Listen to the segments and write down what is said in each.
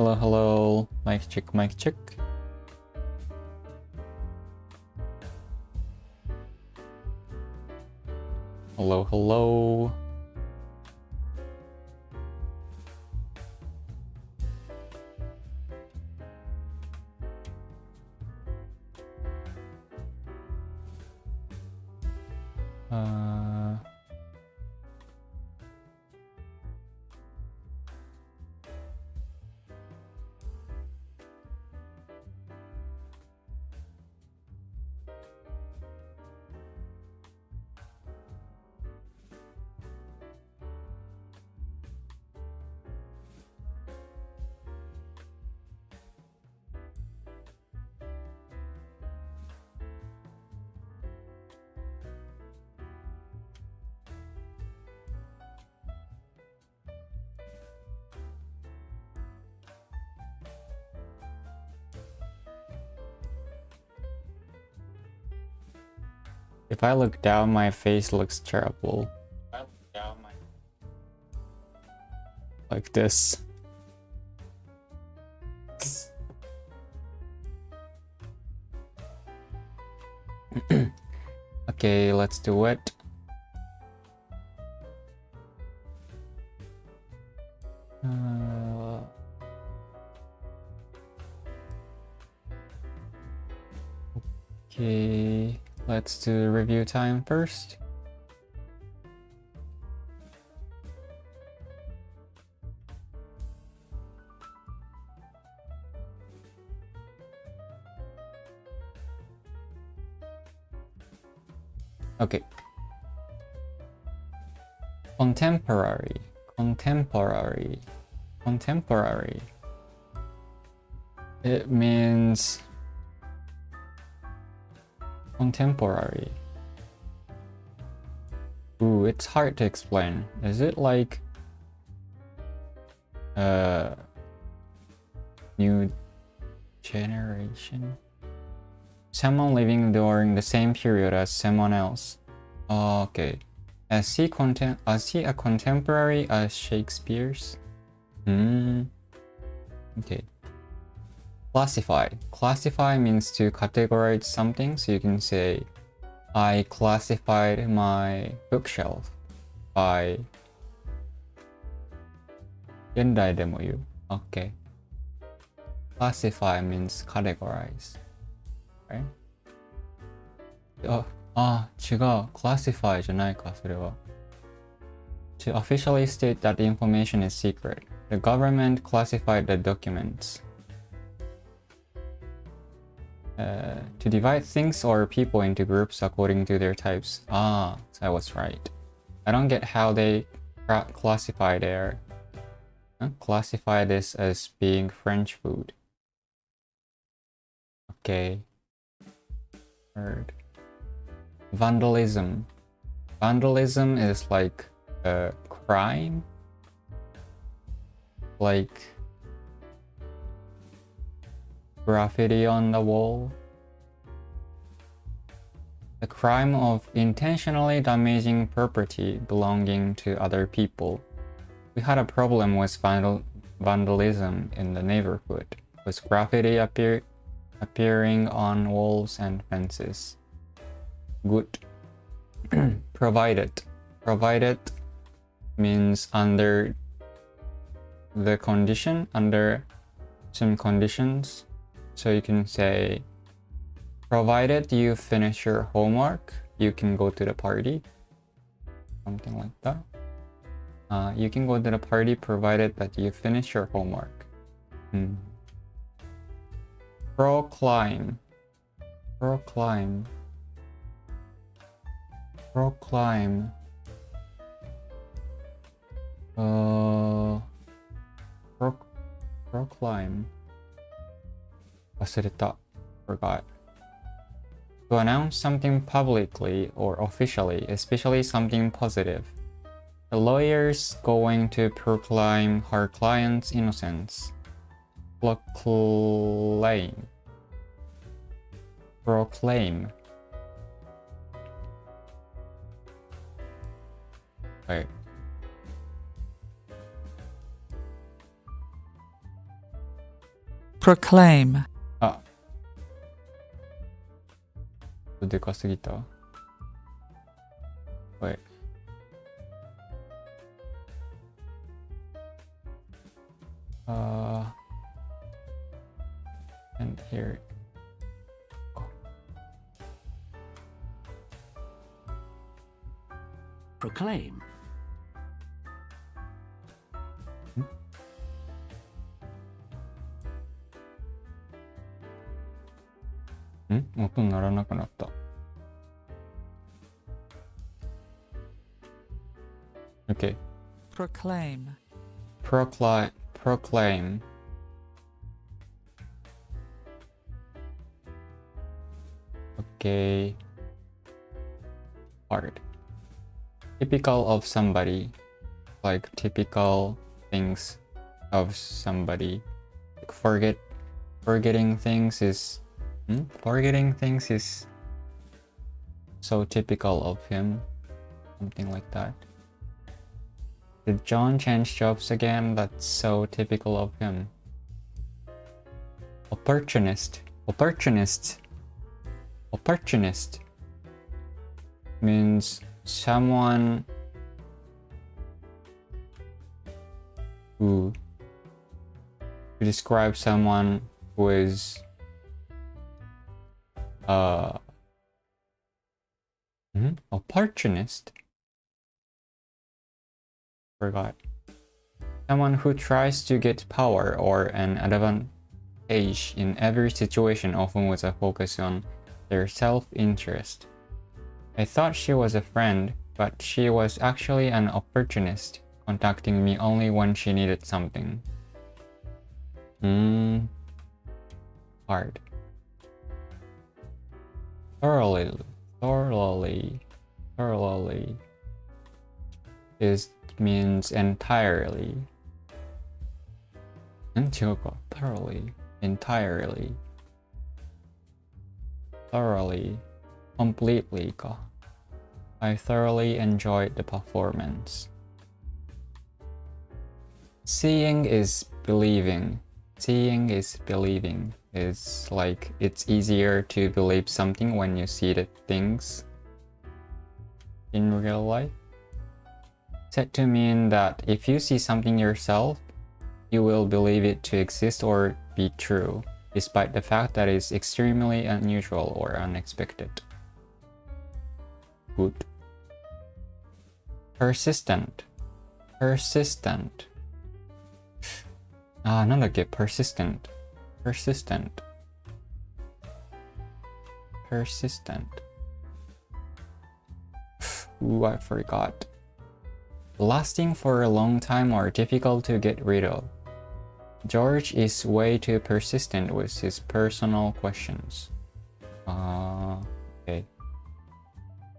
Hello, hello. Mic check, mic check. Hello, hello. If I look down, my face looks terrible. Like this. Okay, let's do it. Okay, let's do review time first. Okay. Contemporary. It means contemporary. Ooh, it's hard to explain. Is it like new generation? Someone living during the same period as someone else. Okay. Is he a contemporary as Shakespeare's? Okay. Classify means to categorize something, so you can say I classified my bookshelf by 現代でも言う Okay. Classify means categorize. Right? 違う Classify じゃないかそれは To officially state that the information is secret. The government classified the documents. To divide things or people into groups according to their types. So I was right. I don't get how they classify this as being French food. Okay. Third. Vandalism. Vandalism is like a crime. Like graffiti on the wall. The crime of intentionally damaging property belonging to other people. We had a problem with vandalism in the neighborhood, with graffiti appearing on walls and fences. Good. Provided. Provided means under the condition, under some conditions. So you can say, provided you finish your homework, you can go to the party. Something like that. You can go to the party provided that you finish your homework. Proclaim. Proclaim. Proclaim. Proclaim. 忘れた Forgot. To announce something publicly or officially, especially something positive. The lawyer's going to proclaim her client's innocence. Proclaim. Proclaim. Wait. proclaim, あ、でかすぎた。はい。And here. Proclaim. 音にならなくなった。Okay. proclaim, Proclaim. Okay. Hard. Typical of somebody. Like typical things of somebody. Like forgetting things is so typical of him. Something like that. Did John change jobs again? That's so typical of him. Opportunist means someone who, to describe someone who is opportunist. Forgot. Someone who tries to get power or an advantage in every situation, often with a focus on their self-interest. I thought she was a friend, but she was actually an opportunist, contacting me only when she needed something. Hard. Thoroughly means entirely. Thoroughly, entirely. Thoroughly, completely. I thoroughly enjoyed the performance. Seeing is believing. Seeing is believing. Is like it's easier to believe something when you see the things in real life. Said to mean that if you see something yourself, you will believe it to exist or be true, despite the fact that it's extremely unusual or unexpected. Good. Persistent. Persistent. なんだっけ persistent. Persistent. Persistent. Ooh, I forgot. Lasting for a long time or difficult to get rid of. George is way too persistent with his personal questions. Okay.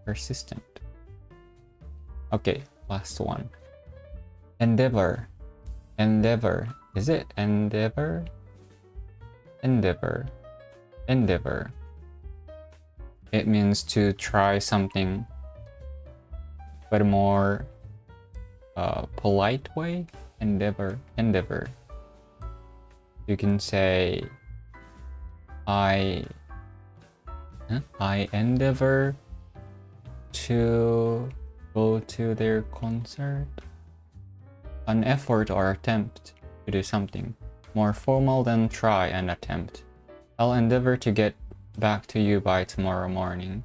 Persistent. Okay, last one. Endeavor. Endeavor. Is it endeavor? Endeavor. Endeavor. It means to try something, but a more polite way. Endeavor. Endeavor. You can say, I endeavor to go to their concert. An effort or attempt to do something more formal than try and attempt. I'll endeavor to get back to you by tomorrow morning.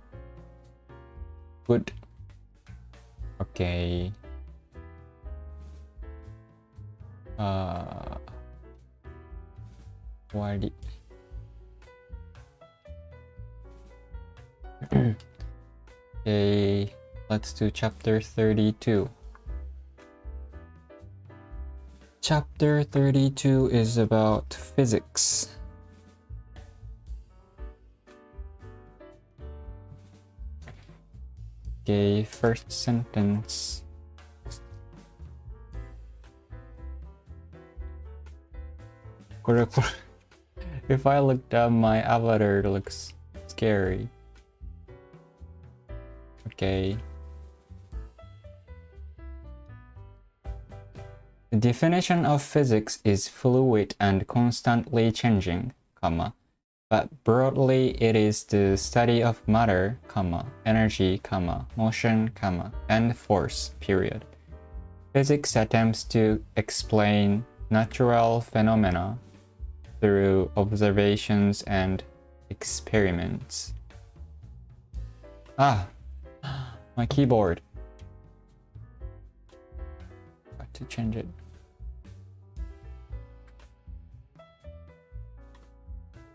Good. Okay. 終わり。Okay, let's do chapter 32. Chapter 32 is about physics. Okay, first sentence. If I look down, my avatar looks scary. Okay. The definition of physics is fluid and constantly changing, but broadly it is the study of matter, energy, motion, and force, period. Physics attempts to explain natural phenomena through observations and experiments. My keyboard. Got to change it.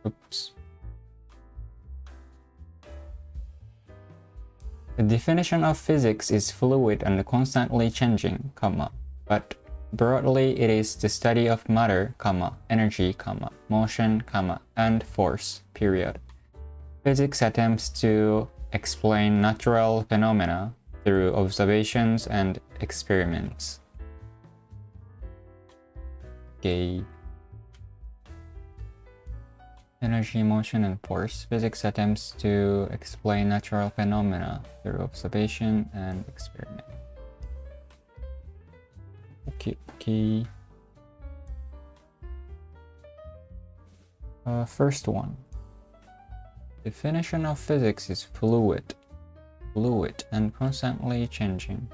Oops. The definition of physics is fluid and constantly changing, but broadly it is the study of matter, energy, motion, and force, period. Physics attempts to explain natural phenomena through observations and experiments. Okay. Energy, motion, and force. Physics attempts to explain natural phenomena through observation and experiment. Okay. First one. Definition of physics is fluid and constantly changing.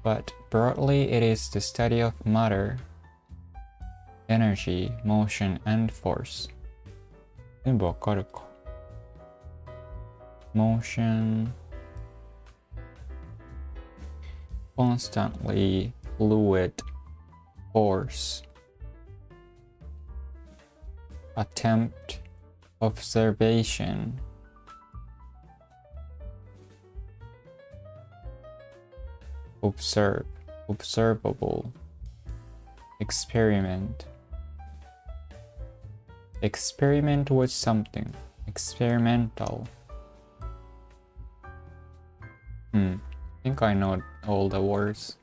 But broadly it is the study of matter, energy, motion, and force. 全部わかるか。Motion, constantly, fluid, force, attempt, observation, observe, observable, experiment. Experiment with something. Experimental. I think I know all the words.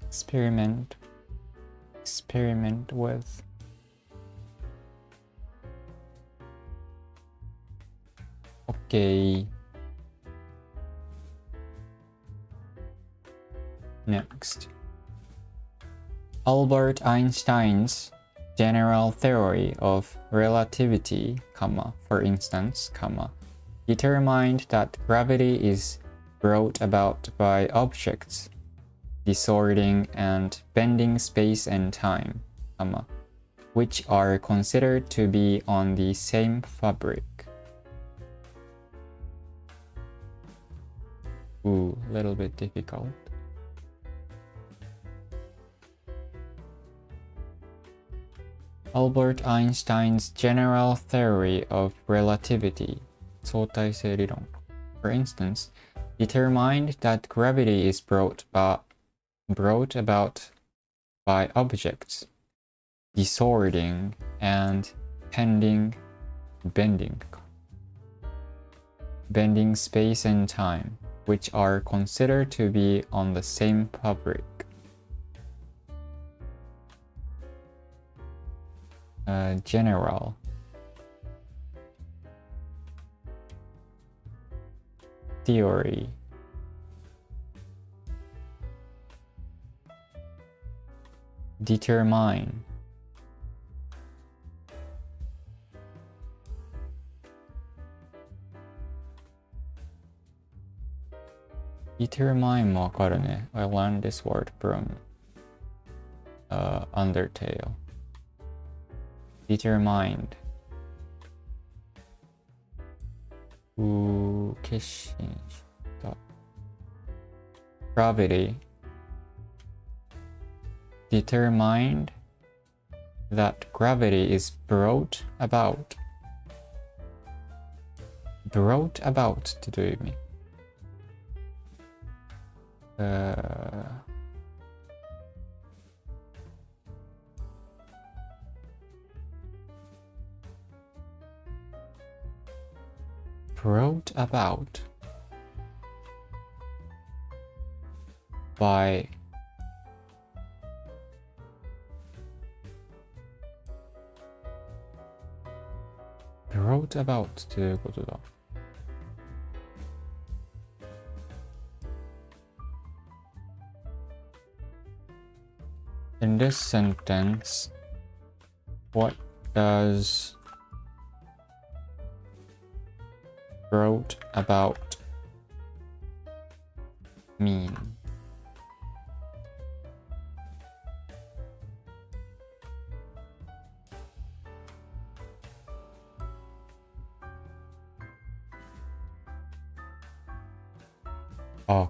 Experiment with. Okay. Next. Albert Einstein's general theory of relativity, for instance, determined that gravity is brought about by objects distorting and bending space and time, which are considered to be on the same fabric. Ooh, a little bit difficult. Albert Einstein's general theory of relativity, 相対性理論, for instance, determined that gravity is brought about by objects distorting and bending space and time, which are considered to be on the same fabric. General. Theory. Determine. Determine もわかるね。I learned this word from Undertale. Determined. 決心した。Gravity. Determined that gravity is brought about. Brought about ってどういう意味brought about by brought about っていうことだ。In this sentence, what does brought about mean?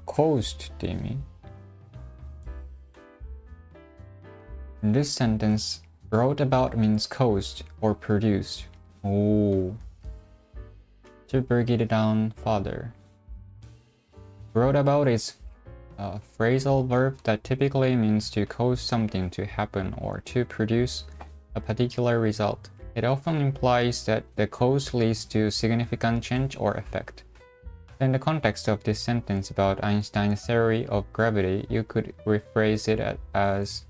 Caused って意味? In this sentence, brought about means caused or produced. Oh. To break it down further. Brought about is a phrasal verb that typically means to cause something to happen or to produce a particular result. It often implies that the cause leads to significant change or effect. In the context of this sentence about Einstein's theory of gravity, you could rephrase it as,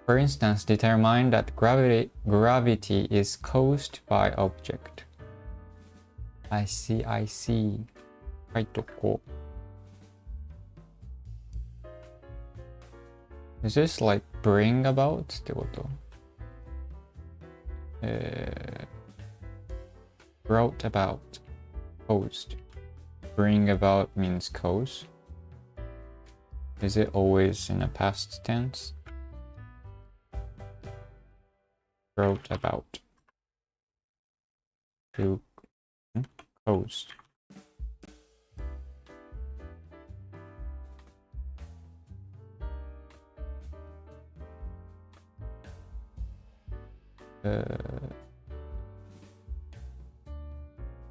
for instance, determine that gravity is caused by object. I see. 書いとこう。Is this like bring about ってこと？brought about, caused. Bring about means cause. Is it always in a past tense? Brought about. To caused.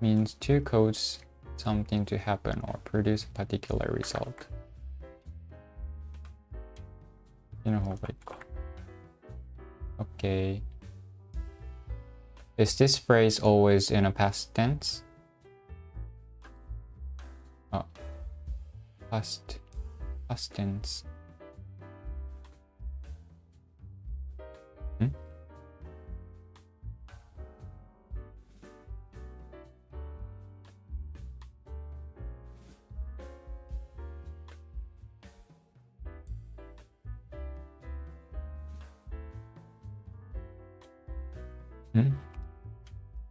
Means to cause something to happen or produce a particular result. の方がいいか。Okay. Is this phrase always in a past tense? Past tense.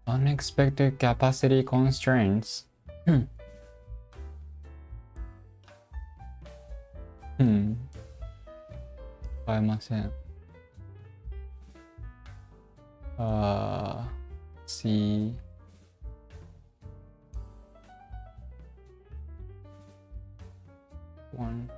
Unexpected capacity constraints. 使えません。See. One.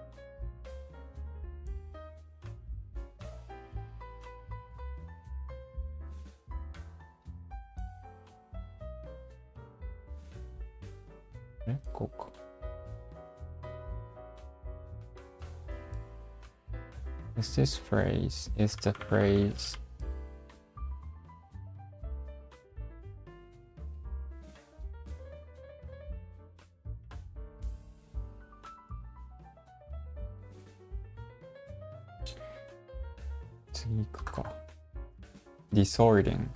Go. Is this phrase is the phrase disordering.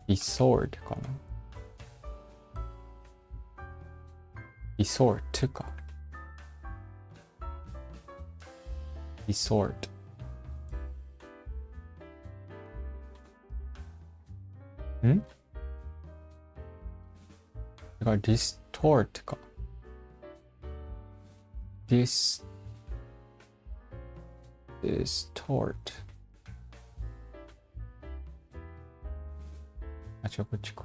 Distort かな Distort か Distort だから Distort か Distortこっちか。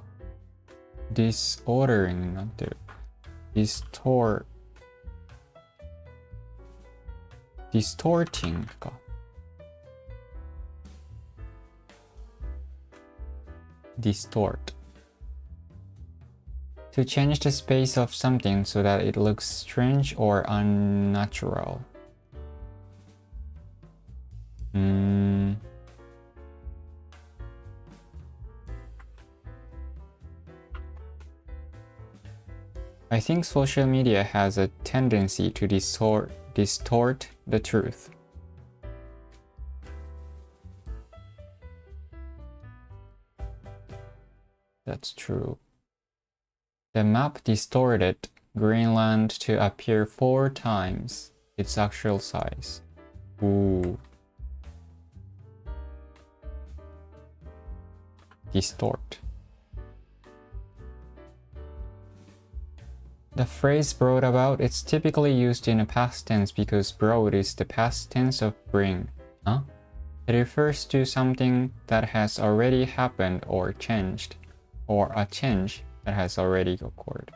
disordering になってる。distorting か。distort. To change the space of something so that it looks strange or unnatural. I think social media has a tendency to distort the truth. That's true. The map distorted Greenland to appear 4 times its actual size. Ooh. Distort. The phrase brought about is typically used in a past tense because brought is the past tense of bring. Huh? It refers to something that has already happened or changed, or a change that has already occurred.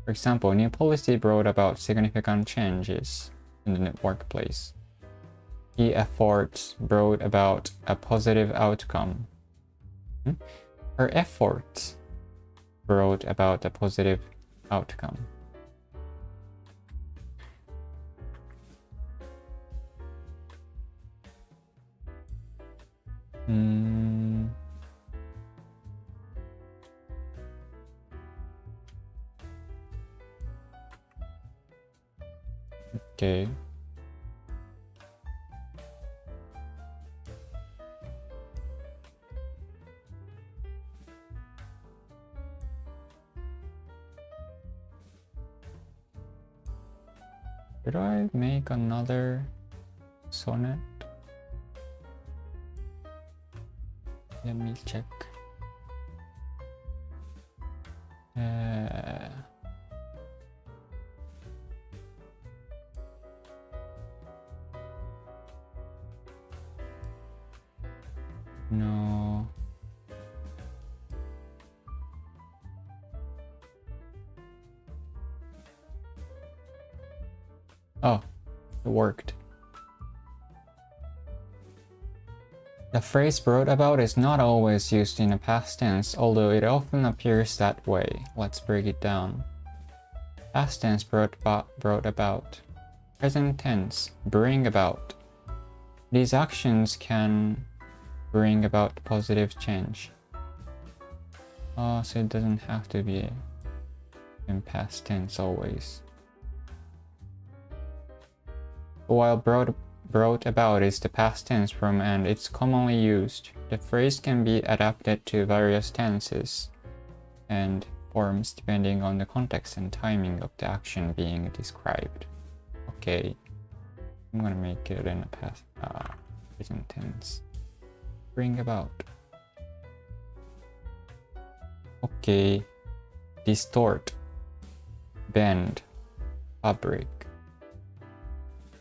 For example, new policy brought about significant changes in the workplace. Key efforts brought about a positive outcome. Her efforts brought about a positive outcome. Okay. Should I make another sonnet? Let me check. No. Oh, it worked. The phrase brought about is not always used in a past tense, although it often appears that way. Let's break it down. Past tense brought about. Present tense bring about. These actions can bring about positive change. So it doesn't have to be in past tense always. While brought about is the past tense form and it's commonly used, the phrase can be adapted to various tenses and forms depending on the context and timing of the action being described. Okay, I'm gonna make it in a past present tense. Bring about. Okay, distort, bend, fabric.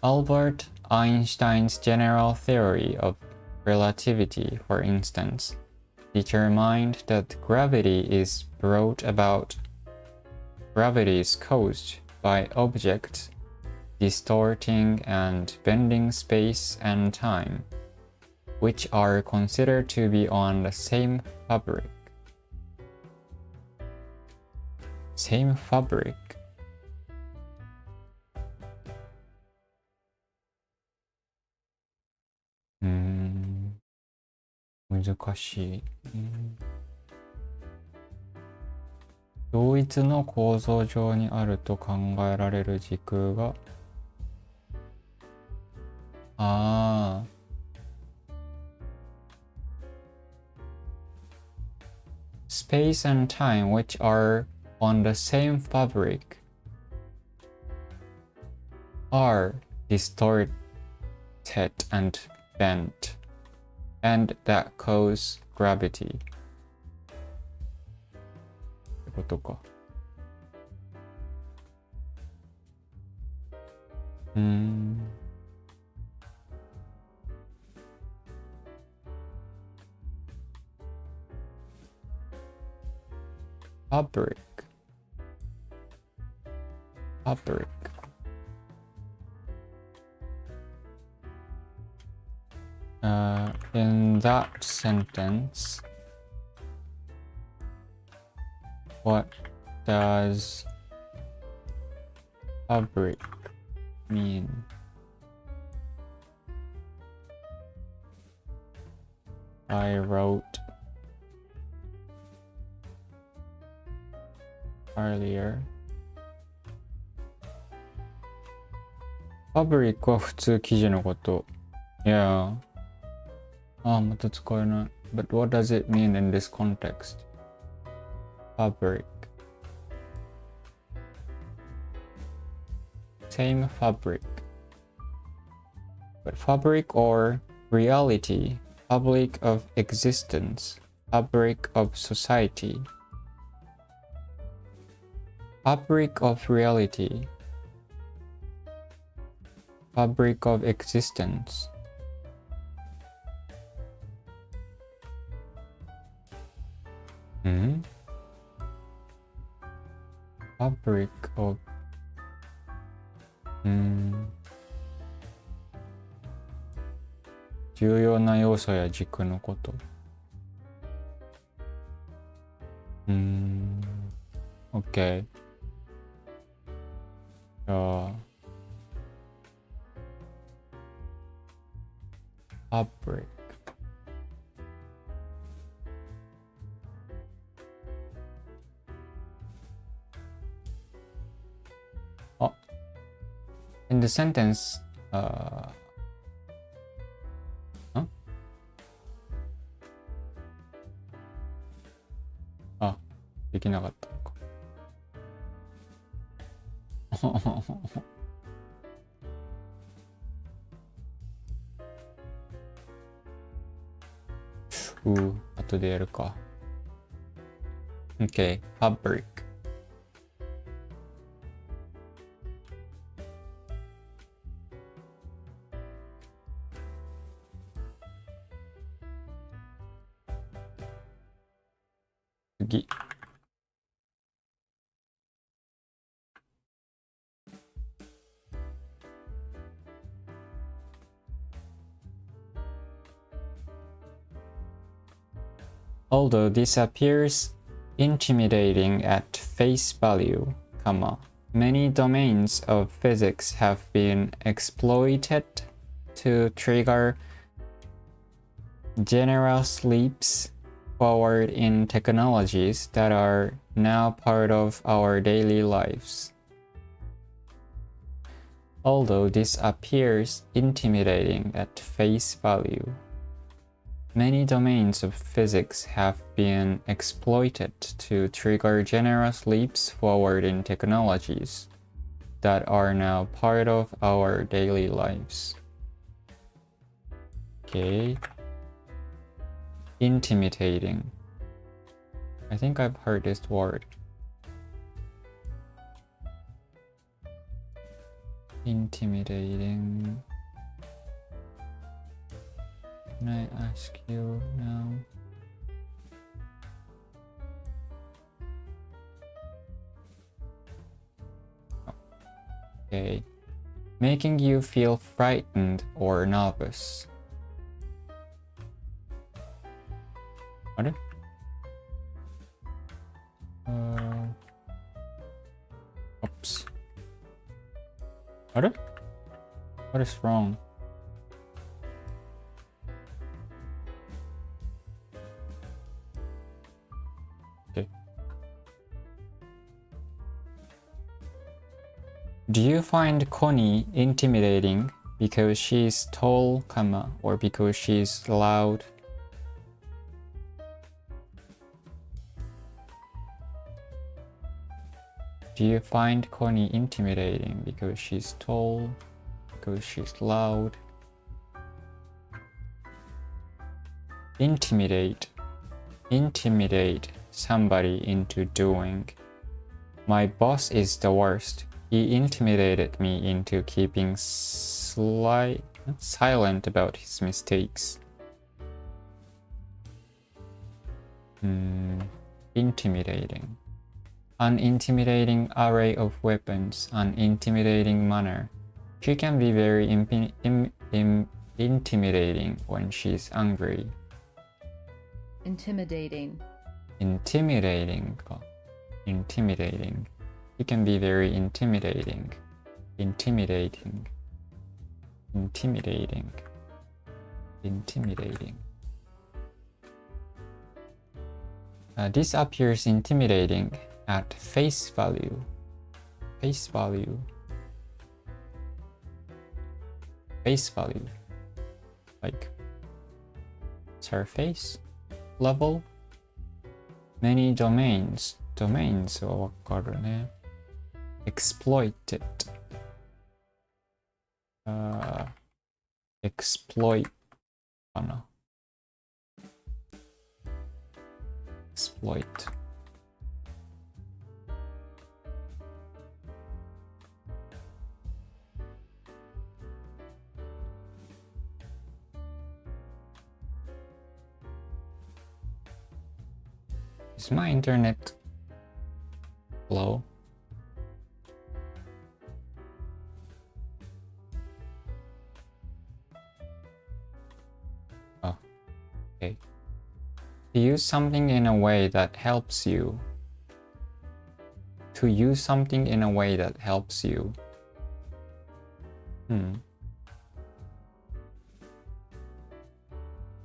Albert Einstein's general theory of relativity, for instance, determined that gravity is caused by objects distorting and bending space and time, which are considered to be on the same fabric. Same fabric.難しい。同一の構造上にあると考えられる時空がSpace and time which are on the same fabric are distorted and bent, and that cause gravity. ってことか。Fabric. In that sentence, what does fabric mean? I wrote earlier. fabric は普通生地のこと。Yeah. また使えない。But what does it mean in this context? fabric. Same fabric. But fabric or reality, fabric of existence, fabric of society. Fabric of reality, fabric of existence. Fabric of重要な要素や軸のこと。OK。じゃあ、fabric。In the sentence, できなかったのか。後でやるか。OK, fabric.次。Although this appears intimidating at face value, many domains of physics have been exploited to trigger generous leaps forward in technologies that are now part of our daily lives. Although this appears intimidating at face value, many domains of physics have been exploited to trigger generous leaps forward in technologies that are now part of our daily lives. Okay. Intimidating. I think I've heard this word. Intimidating. Can I ask you now? Okay. Making you feel frightened or nervous. あれ？Oops. あれ？ What is wrong? Okay. Do you find Connie intimidating because she's tall, or because she's loud? Do you find Connie intimidating because she's tall, because she's loud? Intimidate. Intimidate somebody into doing. My boss is the worst. He intimidated me into keeping silent about his mistakes. Intimidating. An intimidating array of weapons, an intimidating manner. She can be very intimidating when she's angry. Intimidating. Intimidating. Intimidating. She can be very intimidating. Intimidating. Intimidating. Intimidating. This appears intimidating at face value. Face value. Face value. Like surface level. Many domains domains はわかるね。exploited。exploit かな。exploit。Is my internet slow? Oh, okay. To use something in a way that helps you. To use something in a way that helps you.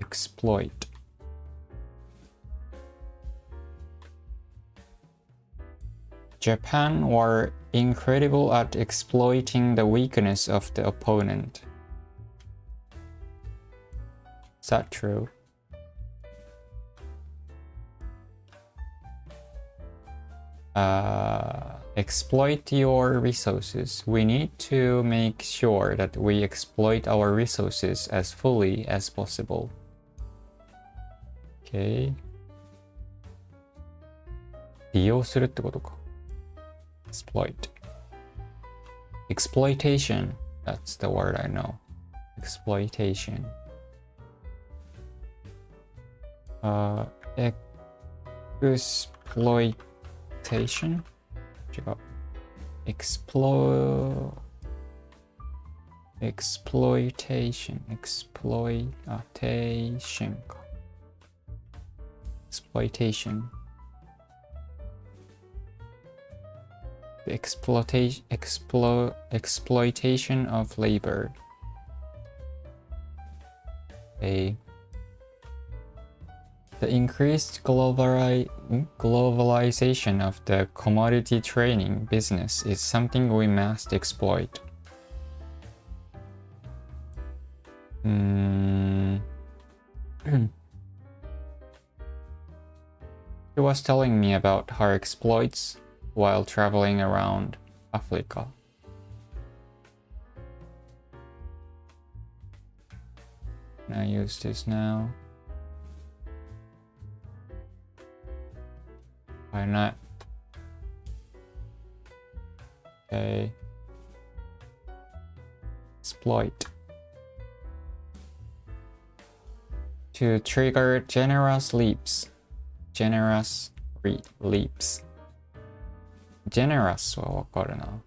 Exploit. Japan were incredible at exploiting the weakness of the opponent. Is that true? Exploit your resources. We need to make sure that we exploit our resources as fully as possible. Okay. 利用するってことか。Exploit. Exploitation. That's the word I know. Exploitation. Exploitation? 違う。exploitation. Exploitation か。exploitation. The exploitation of labor. The increased globalization of the commodity trading business is something we must exploit. She was telling me about her exploits while traveling around Africa. Can I use this now? Why not? Okay. Exploit. To trigger generous leaps. Generous leaps. Generous はわかるな。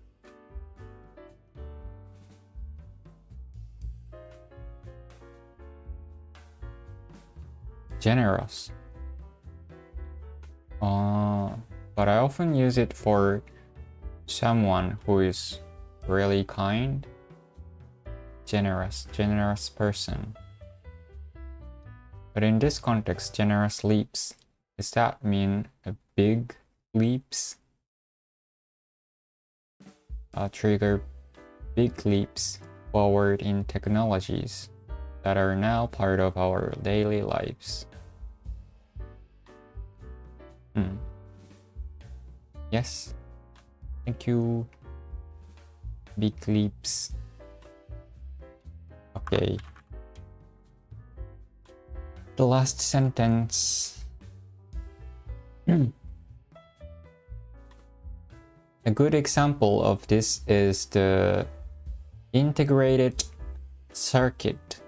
Generous. But I often use it for someone who is really kind. Generous person. But in this context, generous leaps. Does that mean a big leaps? Trigger big leaps forward in technologies that are now part of our daily lives. Yes. Thank you. Big leaps. Okay. The last sentence. A good example of this is the integrated circuit,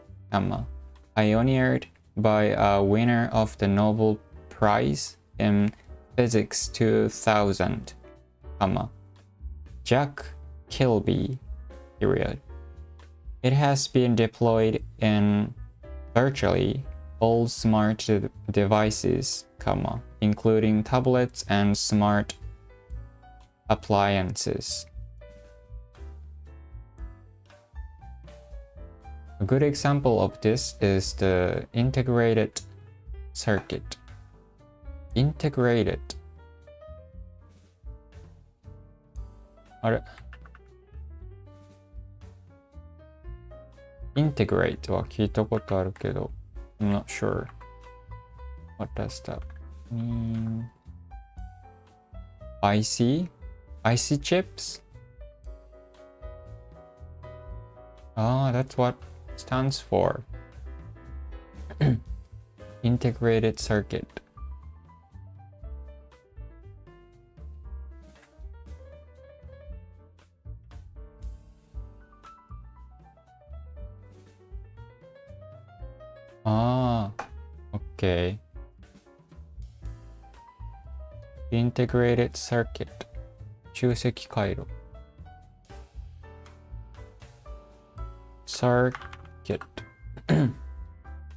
pioneered by a winner of the Nobel Prize in Physics 2000, Jack Kilby, period. It has been deployed in virtually all smart devices, including tablets and smart appliances. A good example of this is the integrated circuit. Integrated. あれ Integrate は聞いたことあるけど I'm not sure. What does that mean? IC chips? Ah, that's what it stands for. Integrated circuit. Ah, okay. Integrated circuit. 集積回路。Circuit.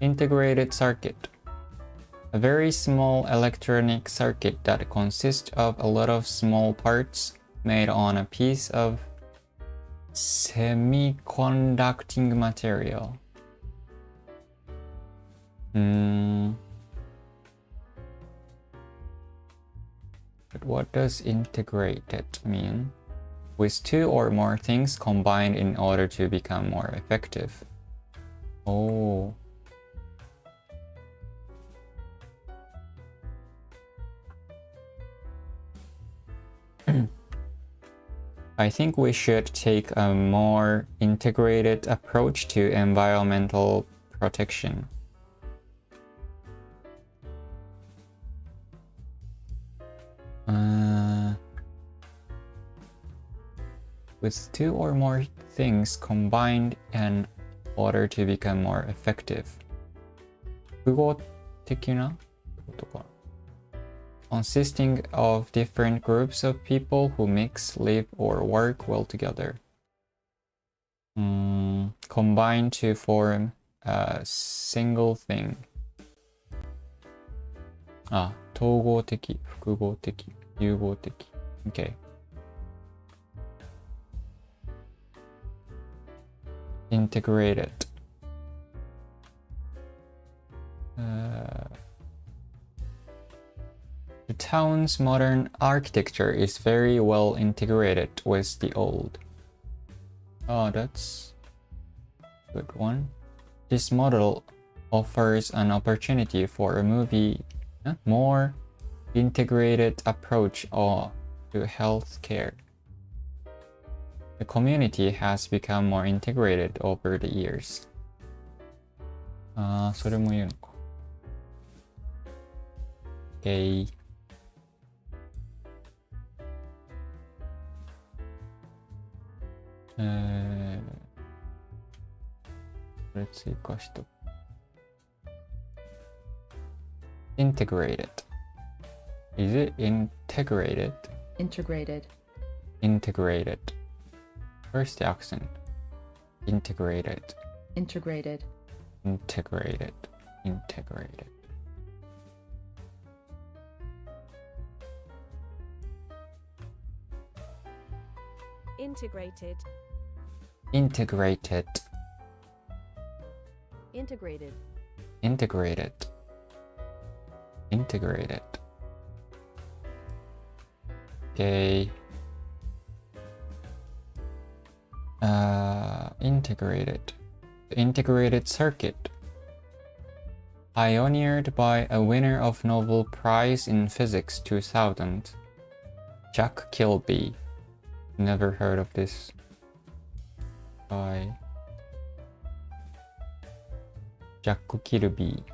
Integrated circuit. A very small electronic circuit that consists of a lot of small parts made on a piece of semiconducting material. But what does integrated mean? With two or more things combined in order to become more effective. Oh. I think we should take a more integrated approach to environmental protection. With two or more things combined in order to become more effective. 複合的なことか。Consisting of different groups of people who mix, live, or work well together. Combine to form a single thing. あ、統合的、複合的、融合的。Okay. Integrated. The town's modern architecture is very well integrated with the old. Oh, that's a good one. This model offers an opportunity for a more integrated approach to healthcare. The community has become more integrated over the years. ああ、それも言うのか。Okay. これ追加しと。Integrated. Is it integrated? Integrated. Integrated. Where's the accent? Integrated. Integrated. Integrated. Integrated. Integrated. Integrated. Integrated. Integrated. Integrated. Okay. Integrated. The integrated circuit. Pioneered by a winner of Nobel Prize in Physics 2000, Jack Kilby. Never heard of this guy. Jack Kilby.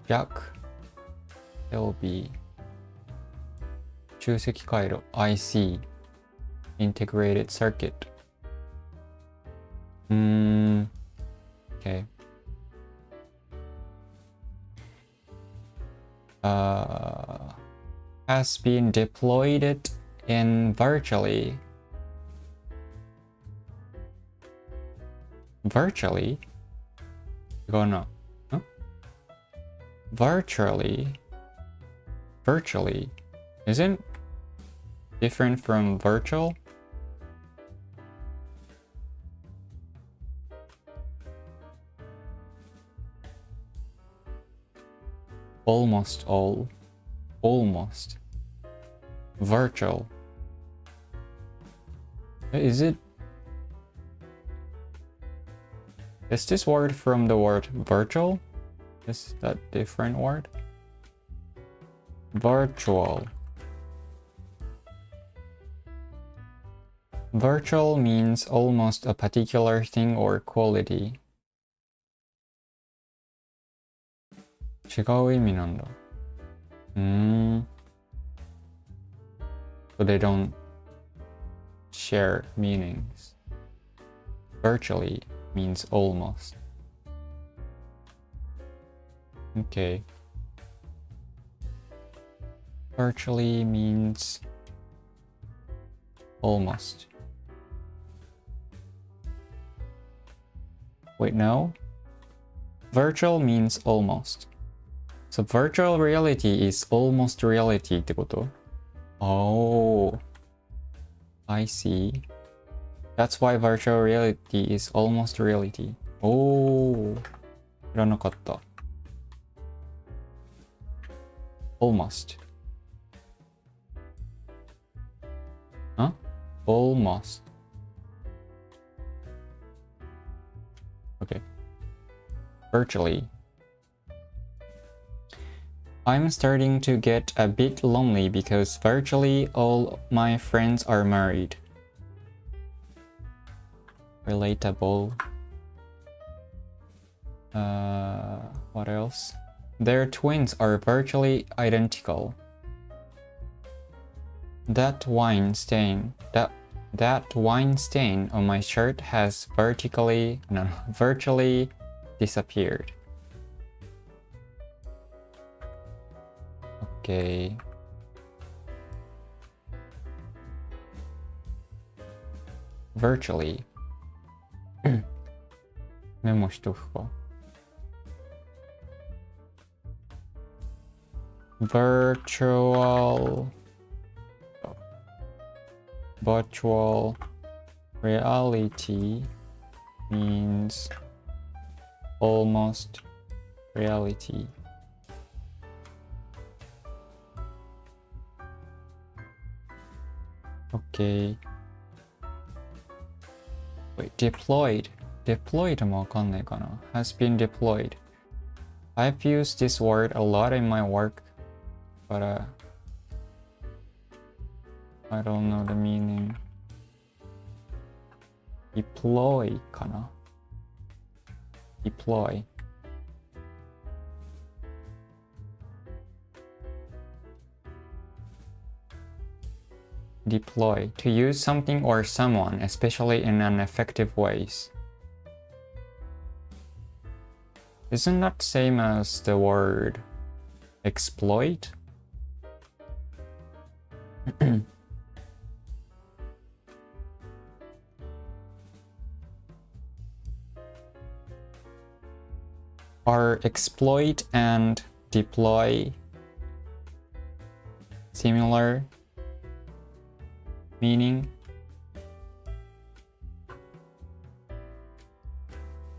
Jack Kilby. 集積回路 IC Integrated Circuit. Okay. Has been deployed in virtually gonna virtually isn't different from virtual. Almost virtual. Is it Is this word from the word virtual? Is that different word? Virtual. Virtual means almost a particular thing or quality. 違う意味なんだ。So they don't share meanings. Virtually means almost. Okay. Virtually means almost. Wait, no? Virtual means almost. So virtual reality is almost reality ってこと? Oh, I see. That's why virtual reality is almost reality. Oh, 知らなかった。Almost. Huh? Almost. Okay. Virtually. I'm starting to get a bit lonely because virtually all my friends are married. Relatable. What else? Their twins are virtually identical. That wine stain on my shirt has virtually disappeared. Okay. Virtually. メモしとくか。Virtual reality means almost reality. Okay. Wait, deployed. Deployed もわかんないかな。Has been deployed. I've used this word a lot in my work, but I don't know the meaning. Deploy かな。Deploy. Deploy. To use something or someone, especially in ineffective ways. Isn't that same as the word exploit? Are exploit and deploy similar meaning?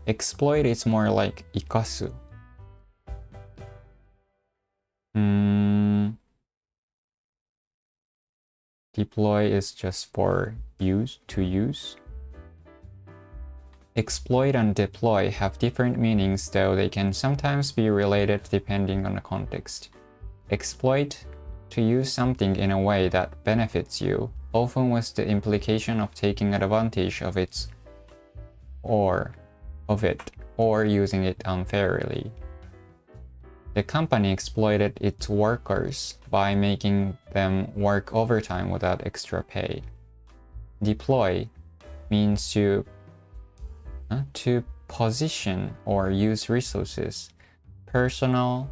Exploit is more like 生かす。Deploy is just for use, to use. Exploit and deploy have different meanings, though they can sometimes be related depending on the context. Exploit, to use something in a way that benefits you, often with the implication of taking advantage of it or using it unfairly. The company exploited its workers by making them work overtime without extra pay. Deploy means to position or use resources, personnel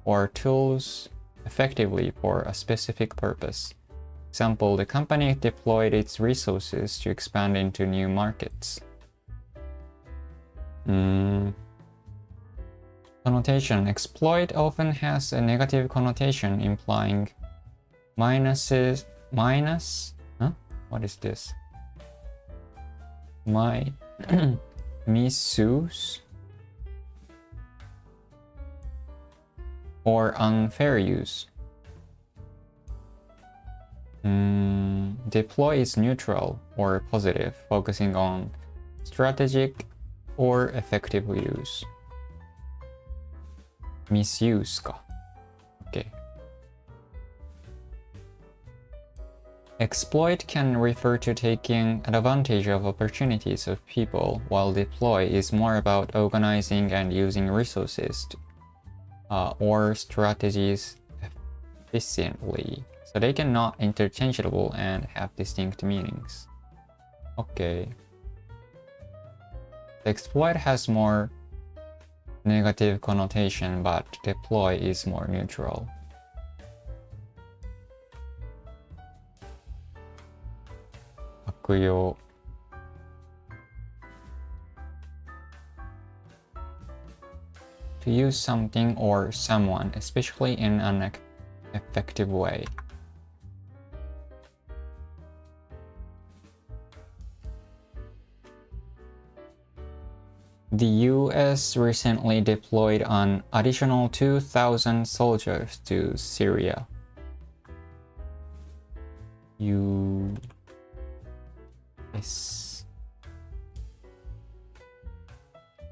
or tools effectively for a specific purpose. Example, the company deployed its resources to expand into new markets. Connotation. Exploit often has a negative connotation implying minus? What is this? Misuse or unfair use. deploy is neutral or positive, focusing on strategic or effective use. Misuse か。OK。Exploit can refer to taking advantage of opportunities of people, while deploy is more about organizing and using resources or strategies efficiently. So they can not interchangeable and have distinct meanings. Okay. The exploit has more negative connotation, but deploy is more neutral. To use something or someone, especially in an effective way. The US recently deployed an additional 2,000 soldiers to Syria. US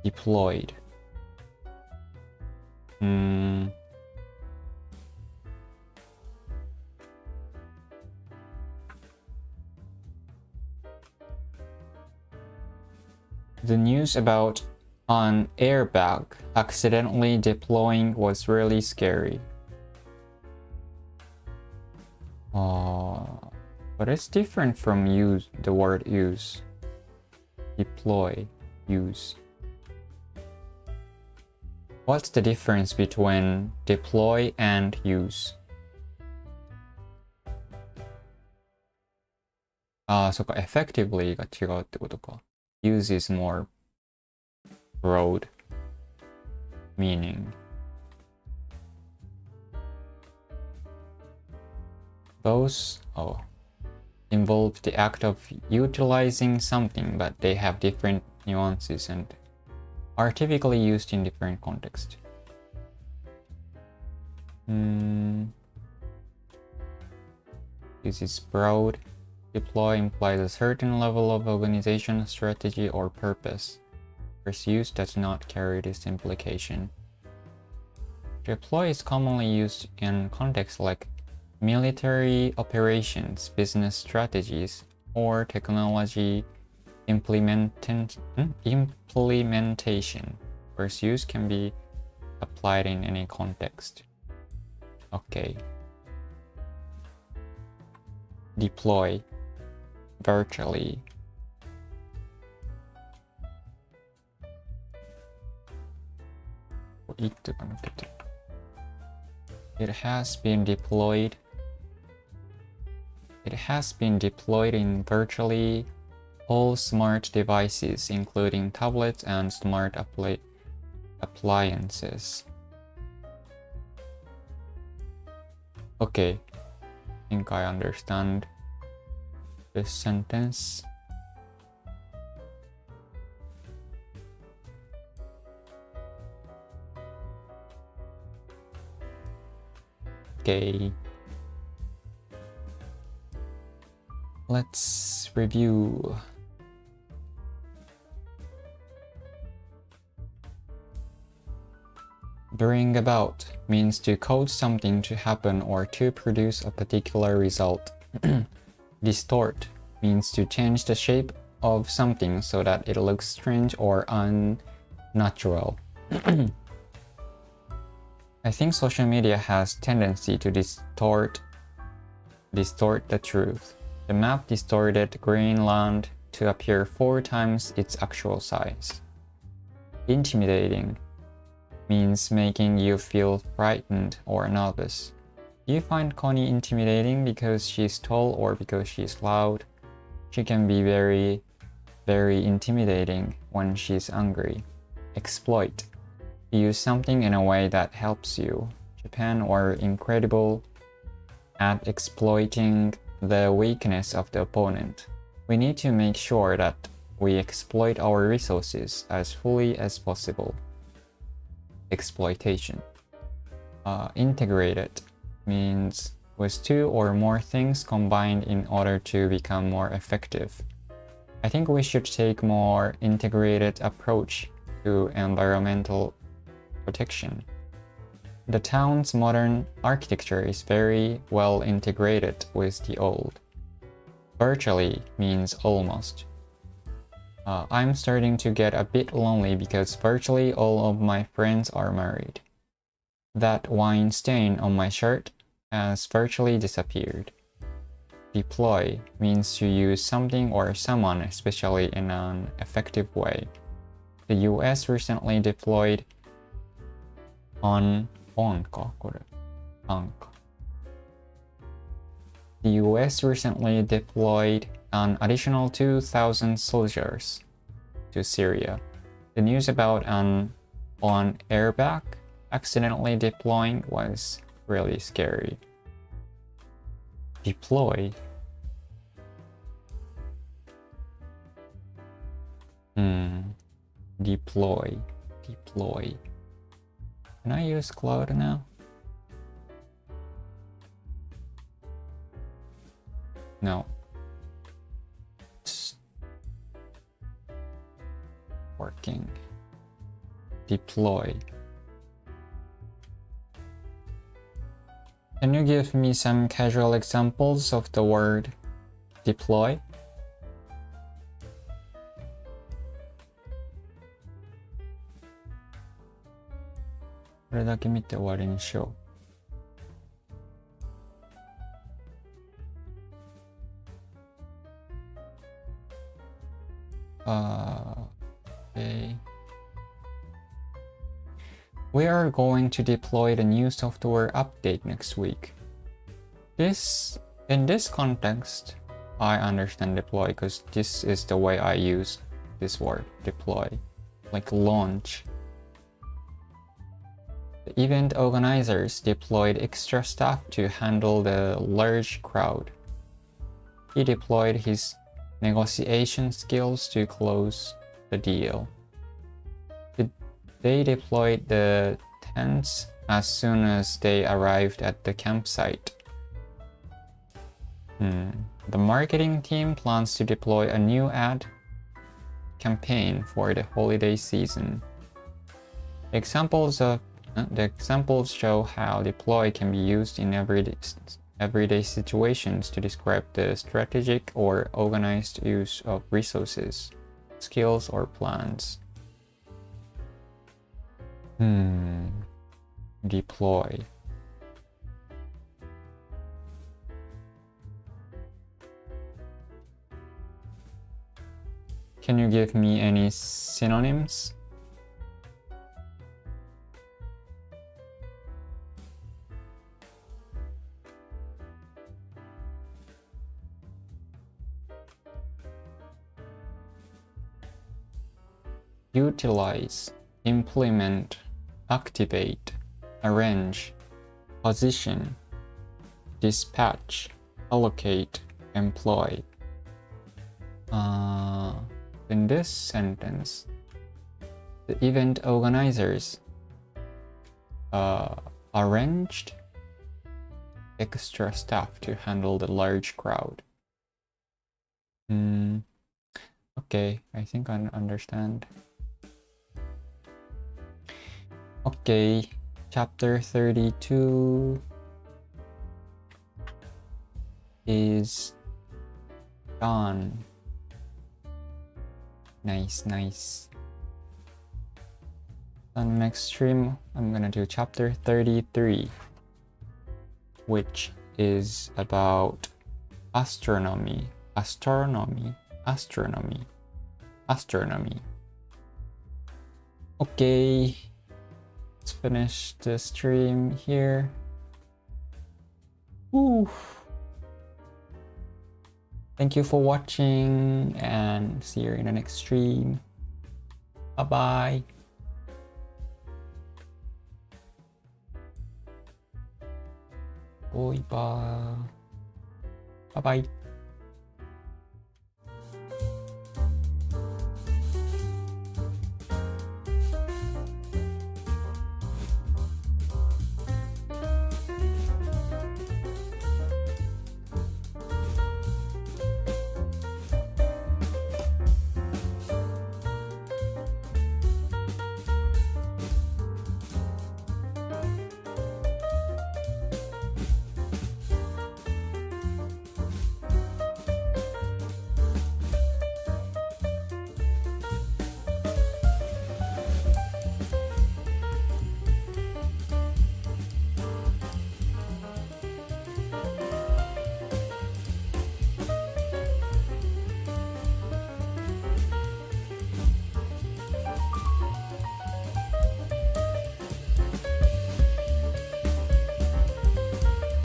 deployed. The news about an airbag accidentally deploying was really scary. But it's different from use, the word use. Deploy, use. What's the difference between deploy and use? そっか、effectively が違うってことか。Use is more broad meaning. Those involve the act of utilizing something, but they have different nuances and are typically used in different contexts. This is broad. Deploy implies a certain level of organization, strategy, or purpose. Whereas use does not carry this implication. Deploy is commonly used in contexts like military operations, business strategies, or technology implementation, whereas use can be applied in any context. Okay. Deploy virtually. It has been deployed. It has been deployed in virtually all smart devices, including tablets and smart appliances. Okay, I think I understand this sentence. Okay. Let's review. Bring about means to cause something to happen or to produce a particular result. Distort means to change the shape of something so that it looks strange or unnatural. I think social media has tendency to distort the truth. The map distorted Greenland to appear 4 times its actual size. Intimidating means making you feel frightened or nervous. Do you find Connie intimidating because she's tall or because she's loud? She can be very, very intimidating when she's angry. Exploit. Use something in a way that helps you. Japan were incredible at exploiting the weakness of the opponent. We need to make sure that we exploit our resources as fully as possible. Exploitation. Integrated means with 2 or more things combined in order to become more effective. I think we should take more integrated approach to environmental protection. The town's modern architecture is very well integrated with the old. Virtually means almost. I'm starting to get a bit lonely because virtually all of my friends are married. That wine stain on my shirt has virtually disappeared. Deploy means to use something or someone, especially in an effective way. The US recently deployed The US recently deployed an additional 2,000 soldiers to Syria. The news about an airbag accidentally deploying was really scary. Deploy. Deploy. Can I use cloud now? No. It's working. Deploy. Can you give me some casual examples of the word deploy?これだけ見て終わりにしよう。Okay. We are going to deploy the new software update next week. In this context, I understand deploy because this is the way I use this word, deploy, like launch. The event organizers deployed extra staff to handle the large crowd. He deployed his negotiation skills to close the deal. They deployed the tents as soon as they arrived at the campsite. The marketing team plans to deploy a new ad campaign for the holiday season. The examples show how deploy can be used in everyday situations to describe the strategic or organized use of resources, skills, or plans. Deploy. Can you give me any synonyms? Utilize, implement, activate, arrange, position, dispatch, allocate, employ. In this sentence, the event organizers arranged extra staff to handle the large crowd. Okay, I think I understand. Okay, chapter 32 is done. Nice. On the next stream, I'm gonna do chapter 33, which is about astronomy. Okay, let's finish the stream here. Thank you for watching and see you in the next stream. Bye bye. Bye bye.